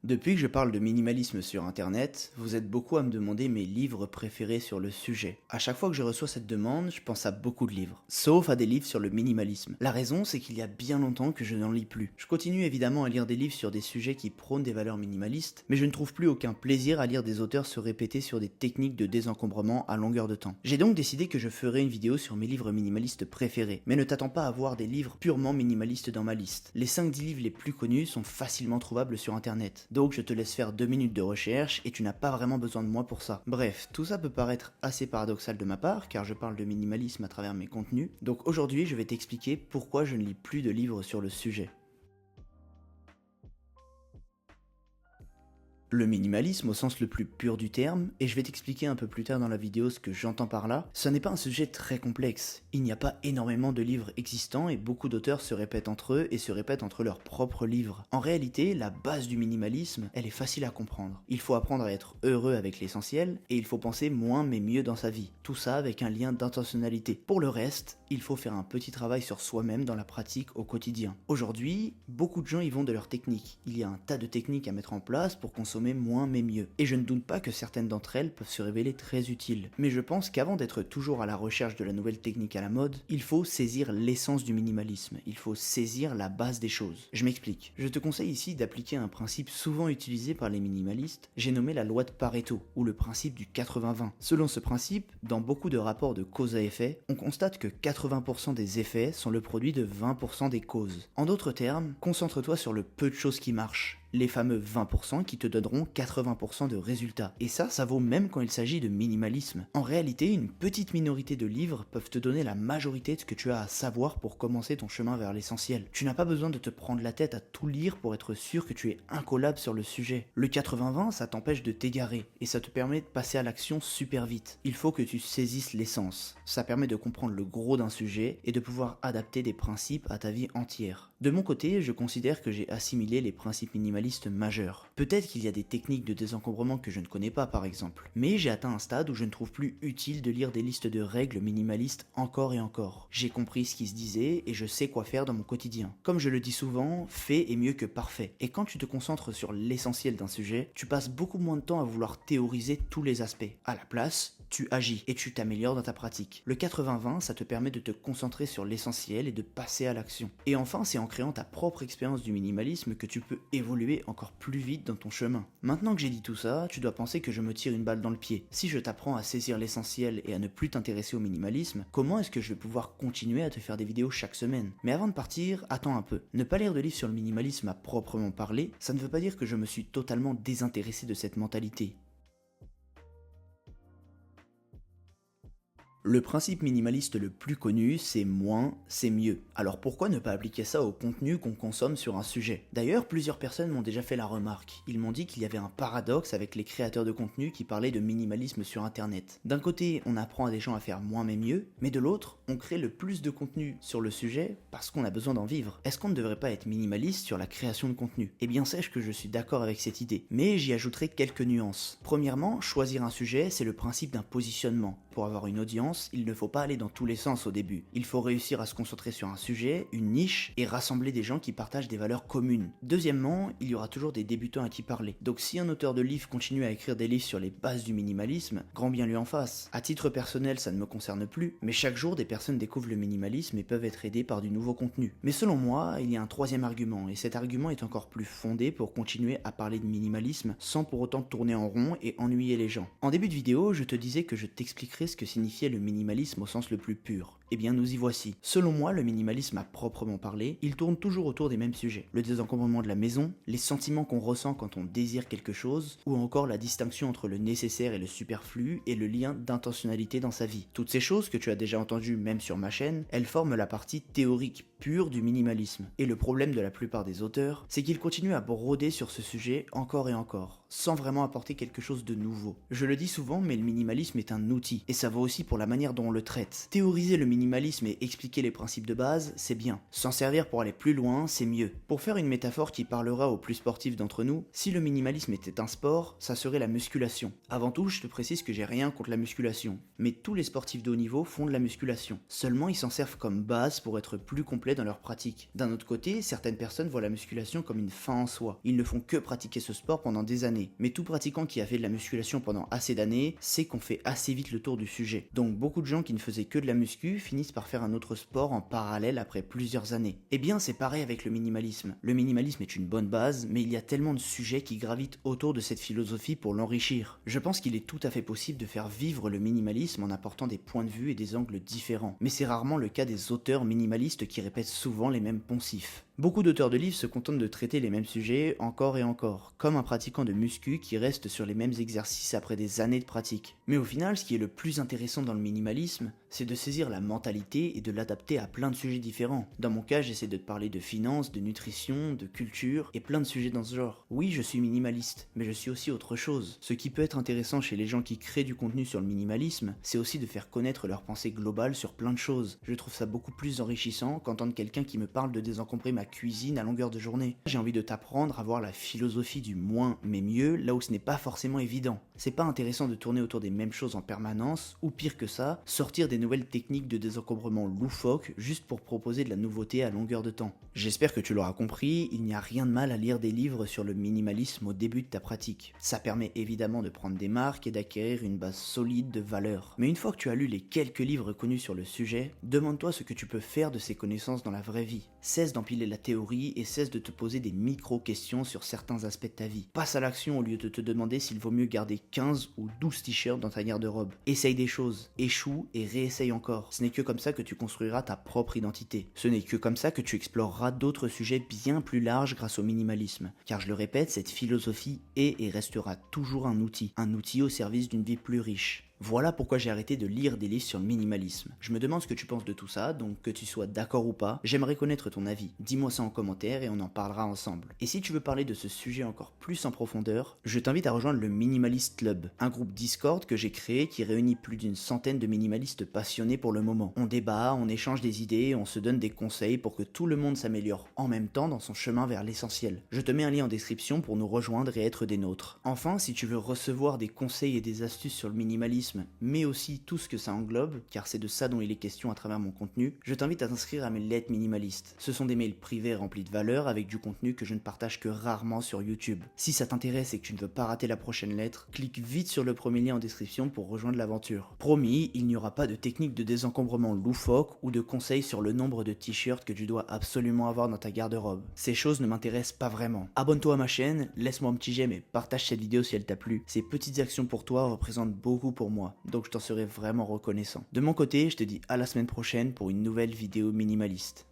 Depuis que je parle de minimalisme sur internet, vous êtes beaucoup à me demander mes livres préférés sur le sujet. À chaque fois que je reçois cette demande, je pense à beaucoup de livres, sauf à des livres sur le minimalisme. La raison, c'est qu'il y a bien longtemps que je n'en lis plus. Je continue évidemment à lire des livres sur des sujets qui prônent des valeurs minimalistes, mais je ne trouve plus aucun plaisir à lire des auteurs se répéter sur des techniques de désencombrement à longueur de temps. J'ai donc décidé que je ferai une vidéo sur mes livres minimalistes préférés, mais ne t'attends pas à voir des livres purement minimalistes dans ma liste. Les 5-10 livres les plus connus sont facilement trouvables sur internet. Donc je te laisse faire 2 minutes de recherche et tu n'as pas vraiment besoin de moi pour ça. Bref, tout ça peut paraître assez paradoxal de ma part car je parle de minimalisme à travers mes contenus. Donc aujourd'hui je vais t'expliquer pourquoi je ne lis plus de livres sur le sujet. Le minimalisme au sens le plus pur du terme, et je vais t'expliquer un peu plus tard dans la vidéo ce que j'entends par là, ce n'est pas un sujet très complexe. Il n'y a pas énormément de livres existants et beaucoup d'auteurs se répètent entre eux et se répètent entre leurs propres livres. En réalité, la base du minimalisme, elle est facile à comprendre. Il faut apprendre à être heureux avec l'essentiel et il faut penser moins mais mieux dans sa vie. Tout ça avec un lien d'intentionnalité. Pour le reste, il faut faire un petit travail sur soi-même dans la pratique au quotidien. Aujourd'hui, beaucoup de gens y vont de leur technique. Il y a un tas de techniques à mettre en place pour consommer moins mais mieux. Et je ne doute pas que certaines d'entre elles peuvent se révéler très utiles. Mais je pense qu'avant d'être toujours à la recherche de la nouvelle technique à la mode, il faut saisir l'essence du minimalisme. Il faut saisir la base des choses. Je m'explique. Je te conseille ici d'appliquer un principe souvent utilisé par les minimalistes, j'ai nommé la loi de Pareto, ou le principe du 80-20. Selon ce principe, dans beaucoup de rapports de cause à effet, on constate que 80% des effets sont le produit de 20% des causes. En d'autres termes, concentre-toi sur le peu de choses qui marchent, les fameux 20% qui te donneront 80% de résultats. Et ça vaut même quand il s'agit de minimalisme. En réalité, une petite minorité de livres peuvent te donner la majorité de ce que tu as à savoir pour commencer ton chemin vers l'essentiel. Tu n'as pas besoin de te prendre la tête à tout lire pour être sûr que tu es incollable sur le sujet. Le 80-20, ça t'empêche de t'égarer et ça te permet de passer à l'action super vite. Il faut que tu saisisses l'essence. Ça permet de comprendre le gros d'un sujet et de pouvoir adapter des principes à ta vie entière. De mon côté, je considère que j'ai assimilé les principes minimalistes majeurs. Peut-être qu'il y a des techniques de désencombrement que je ne connais pas par exemple, mais j'ai atteint un stade où je ne trouve plus utile de lire des listes de règles minimalistes encore et encore. J'ai compris ce qui se disait et je sais quoi faire dans mon quotidien. Comme je le dis souvent, fait est mieux que parfait. Et quand tu te concentres sur l'essentiel d'un sujet, tu passes beaucoup moins de temps à vouloir théoriser tous les aspects. À la place, tu agis et tu t'améliores dans ta pratique. Le 80-20, ça te permet de te concentrer sur l'essentiel et de passer à l'action. Et enfin, c'est en créant ta propre expérience du minimalisme que tu peux évoluer encore plus vite dans ton chemin. Maintenant que j'ai dit tout ça, tu dois penser que je me tire une balle dans le pied. Si je t'apprends à saisir l'essentiel et à ne plus t'intéresser au minimalisme, comment est-ce que je vais pouvoir continuer à te faire des vidéos chaque semaine? Mais avant de partir, attends un peu. Ne pas lire de livre sur le minimalisme à proprement parler, ça ne veut pas dire que je me suis totalement désintéressé de cette mentalité. Le principe minimaliste le plus connu, c'est moins, c'est mieux. Alors pourquoi ne pas appliquer ça au contenu qu'on consomme sur un sujet? D'ailleurs, plusieurs personnes m'ont déjà fait la remarque. Ils m'ont dit qu'il y avait un paradoxe avec les créateurs de contenu qui parlaient de minimalisme sur internet. D'un côté, on apprend à des gens à faire moins mais mieux, mais de l'autre, on crée le plus de contenu sur le sujet parce qu'on a besoin d'en vivre. Est-ce qu'on ne devrait pas être minimaliste sur la création de contenu? Eh bien sache que je suis d'accord avec cette idée, mais j'y ajouterai quelques nuances. Premièrement, choisir un sujet, c'est le principe d'un positionnement. Pour avoir une audience, il ne faut pas aller dans tous les sens au début. Il faut réussir à se concentrer sur un sujet, une niche, et rassembler des gens qui partagent des valeurs communes. Deuxièmement, il y aura toujours des débutants à qui parler. Donc si un auteur de livre continue à écrire des livres sur les bases du minimalisme, grand bien lui en fasse. À titre personnel, ça ne me concerne plus, mais chaque jour des personnes découvrent le minimalisme et peuvent être aidées par du nouveau contenu. Mais selon moi, il y a un troisième argument, et cet argument est encore plus fondé pour continuer à parler de minimalisme sans pour autant tourner en rond et ennuyer les gens. En début de vidéo, je te disais que je t'expliquerais ce que signifiait le minimalisme au sens le plus pur. Eh bien nous y voici. Selon moi, le minimalisme à proprement parler, il tourne toujours autour des mêmes sujets. Le désencombrement de la maison, les sentiments qu'on ressent quand on désire quelque chose, ou encore la distinction entre le nécessaire et le superflu, et le lien d'intentionnalité dans sa vie. Toutes ces choses que tu as déjà entendues même sur ma chaîne, elles forment la partie théorique pure du minimalisme. Et le problème de la plupart des auteurs, c'est qu'ils continuent à broder sur ce sujet encore et encore, sans vraiment apporter quelque chose de nouveau. Je le dis souvent, mais le minimalisme est un outil, et ça vaut aussi pour la manière dont on le traite. Théoriser le minimalisme et expliquer les principes de base, c'est bien. S'en servir pour aller plus loin, c'est mieux. Pour faire une métaphore qui parlera aux plus sportifs d'entre nous, si le minimalisme était un sport, ça serait la musculation. Avant tout, je te précise que j'ai rien contre la musculation, mais tous les sportifs de haut niveau font de la musculation. Seulement, ils s'en servent comme base pour être plus complets dans leur pratique. D'un autre côté, certaines personnes voient la musculation comme une fin en soi. Ils ne font que pratiquer ce sport pendant des années. Mais tout pratiquant qui a fait de la musculation pendant assez d'années sait qu'on fait assez vite le tour du sujet. Donc beaucoup de gens qui ne faisaient que de la muscu finissent par faire un autre sport en parallèle après plusieurs années. Eh bien, c'est pareil avec le minimalisme. Le minimalisme est une bonne base, mais il y a tellement de sujets qui gravitent autour de cette philosophie pour l'enrichir. Je pense qu'il est tout à fait possible de faire vivre le minimalisme en apportant des points de vue et des angles différents. Mais c'est rarement le cas des auteurs minimalistes qui répètent souvent les mêmes poncifs. Beaucoup d'auteurs de livres se contentent de traiter les mêmes sujets encore et encore, comme un pratiquant de muscu qui reste sur les mêmes exercices après des années de pratique. Mais au final, ce qui est le plus intéressant dans le minimalisme, c'est de saisir la mentalité et de l'adapter à plein de sujets différents. Dans mon cas, j'essaie de te parler de finances, de nutrition, de culture, et plein de sujets dans ce genre. Oui, je suis minimaliste, mais je suis aussi autre chose. Ce qui peut être intéressant chez les gens qui créent du contenu sur le minimalisme, c'est aussi de faire connaître leur pensée globale sur plein de choses. Je trouve ça beaucoup plus enrichissant qu'entendre quelqu'un qui me parle de désencombrer ma cuisine à longueur de journée. J'ai envie de t'apprendre à voir la philosophie du moins mais mieux là où ce n'est pas forcément évident. C'est pas intéressant de tourner autour des mêmes choses en permanence, ou pire que ça, sortir des nouvelles techniques de désencombrement loufoques juste pour proposer de la nouveauté à longueur de temps. J'espère que tu l'auras compris, il n'y a rien de mal à lire des livres sur le minimalisme au début de ta pratique. Ça permet évidemment de prendre des marques et d'acquérir une base solide de valeurs. Mais une fois que tu as lu les quelques livres connus sur le sujet, demande-toi ce que tu peux faire de ces connaissances dans la vraie vie. Cesse d'empiler la théorie et cesse de te poser des micro-questions sur certains aspects de ta vie. Passe à l'action au lieu de te demander s'il vaut mieux garder 15 ou 12 t-shirts dans ta garde-robe. Essaye des choses, échoue et réessaye encore. Ce n'est que comme ça que tu construiras ta propre identité. Ce n'est que comme ça que tu exploreras d'autres sujets bien plus larges grâce au minimalisme. Car je le répète, cette philosophie est et restera toujours un outil au service d'une vie plus riche. Voilà pourquoi j'ai arrêté de lire des livres sur le minimalisme. Je me demande ce que tu penses de tout ça, donc que tu sois d'accord ou pas, j'aimerais connaître ton avis. Dis-moi ça en commentaire et on en parlera ensemble. Et si tu veux parler de ce sujet encore plus en profondeur, je t'invite à rejoindre le Minimalist Club, un groupe Discord que j'ai créé qui réunit plus d'une centaine de minimalistes passionnés pour le moment. On débat, on échange des idées, on se donne des conseils pour que tout le monde s'améliore en même temps dans son chemin vers l'essentiel. Je te mets un lien en description pour nous rejoindre et être des nôtres. Enfin, si tu veux recevoir des conseils et des astuces sur le minimalisme, mais aussi tout ce que ça englobe, car c'est de ça dont il est question à travers mon contenu, je t'invite à t'inscrire à mes lettres minimalistes. Ce sont des mails privés remplis de valeurs avec du contenu que je ne partage que rarement sur YouTube. Si ça t'intéresse et que tu ne veux pas rater la prochaine lettre, clique vite sur le premier lien en description pour rejoindre l'aventure. Promis, il n'y aura pas de technique de désencombrement loufoque ou de conseils sur le nombre de t-shirts que tu dois absolument avoir dans ta garde-robe. Ces choses ne m'intéressent pas vraiment. Abonne-toi à ma chaîne, laisse-moi un petit j'aime et partage cette vidéo si elle t'a plu. Ces petites actions pour toi représentent beaucoup pour moi, donc je t'en serai vraiment reconnaissant. De mon côté, je te dis à la semaine prochaine pour une nouvelle vidéo minimaliste.